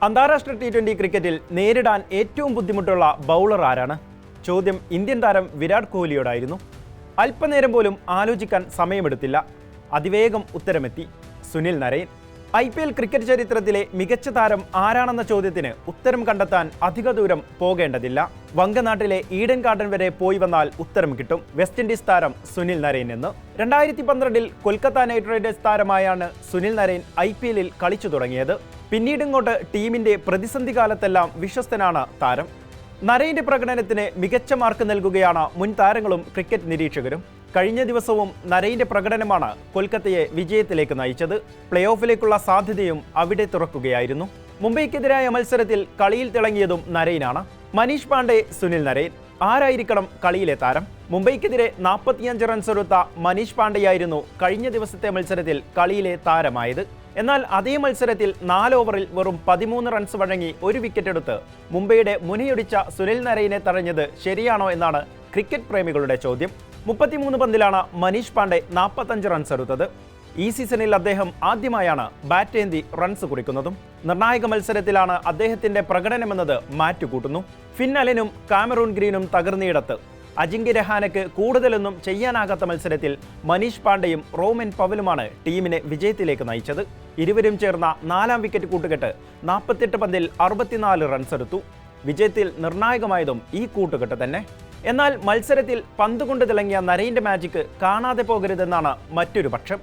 അന്താരാഷ്ട്ര ടി20 ക്രിക്കറ്റിൽ നേരിടാൻ ഏറ്റവും ബുദ്ധിമുട്ടുള്ള ബൗളർ ആരാണ്? ചോദ്യം ഇന്ത്യൻ താരം വിരാട് കോഹ്ലിയോടായിരുന്നു. അല്പനേരം പോലും ആലോചിക്കാൻ സമയമെടുത്തില്ല. അതിവേഗം ഉത്തരമെത്തി. സുനിൽ നരൈൻ. IPL ക്രിക്കറ്റ് ചരിത്രത്തിലെ മികച്ച താരം ആരാണെന്ന ചോദ്യത്തിന് ഉത്തരം കണ്ടെത്താൻ അധിക ദൂരം പോകേണ്ടതില്ല. വങ്കനാട്ടിലെ ഈഡൻ ഗാർഡൻ വരെ പോയി വന്നാൽ ഉത്തരം കിട്ടും. വെസ്റ്റ് ഇൻഡീസ് താരം സുനിൽ നരൈൻ എന്ന്. 2012 കൊൽക്കത്ത നൈറ്റ് റൈഡേഴ്സ് താരമായാണ് സുനിൽ നരൈൻ IPL കളിച്ചു തുടങ്ങിയത്. പിന്നീടിങ്ങോട്ട് ടീമിന്റെ പ്രതിസന്ധി കാലത്തെല്ലാം വിശ്വസ്തനാണ് താരം. നരൈന്റെ പ്രകടനത്തിന് മികച്ച മാർക്ക് നൽകുകയാണ് മുൻ താരങ്ങളും ക്രിക്കറ്റ് നിരീക്ഷകരും. കഴിഞ്ഞ ദിവസവും നരൈന്റെ പ്രകടനമാണ് കൊൽക്കത്തയെ വിജയത്തിലേക്ക് നയിച്ചത്. പ്ലേ ഓഫിലേക്കുള്ള സാധ്യതയും അവിടെ തുറക്കുകയായിരുന്നു. മുംബൈക്കെതിരായ മത്സരത്തിൽ കളിയിൽ തിളങ്ങിയതും നരൈനാണ്. മനീഷ് പാണ്ഡെ, സുനിൽ നരൈൻ. ആരായിരിക്കണം കളിയിലെ താരം? മുംബൈക്കെതിരെ 45 റൺസ് എടുത്ത മനീഷ് പാണ്ഡെയായിരുന്നു കഴിഞ്ഞ ദിവസത്തെ മത്സരത്തിൽ കളിയിലെ താരമായത്. എന്നാൽ അതേ മത്സരത്തിൽ 4 ഓവറിൽ വെറും 13 റൺസ് വഴങ്ങി ഒരു വിക്കറ്റ് എടുത്ത് മുംബൈയുടെ മുനയൊടിച്ച സുനിൽ നരൈനെ തടഞ്ഞത് ശരിയാണോ എന്നാണ് ക്രിക്കറ്റ് പ്രേമികളുടെ ചോദ്യം. 33 പന്തിലാണ് മനീഷ് പാണ്ഡെ 45 റൺസ് എടുത്തത്. ഈ സീസണിൽ അദ്ദേഹം ആദ്യമായാണ് ബാറ്റേന്തി റൺസ് കുറിക്കുന്നതും. നിർണായക മത്സരത്തിലാണ് അദ്ദേഹത്തിന്റെ പ്രകടനമെന്നത് മാറ്റുകൂട്ടുന്നു. ഫിൻ അലനും കാമറൂൺ ഗ്രീനും തകർന്നയിടത്ത് അജിങ്ക്യ രഹാനയ്ക്ക് കൂടുതലൊന്നും ചെയ്യാനാകാത്ത മത്സരത്തിൽ മനീഷ് പാണ്ഡെയും റോമൻ പവലുമാണ് ടീമിനെ വിജയത്തിലേക്ക് നയിച്ചത്. ഇരുവരും ചേർന്ന 4ാം വിക്കറ്റ് കൂട്ടുകെട്ട് 48 പന്തിൽ 64 റൺസ് എടുത്തു. വിജയത്തിൽ നിർണായകമായതും ഈ കൂട്ടുകെട്ട് തന്നെ. എന്നാൽ മത്സരത്തിൽ പന്ത് കൊണ്ട് തിളങ്ങിയ നരൈന്റെ മാജിക് കാണാതെ പോകരുതെന്നാണ് മറ്റൊരു പക്ഷം.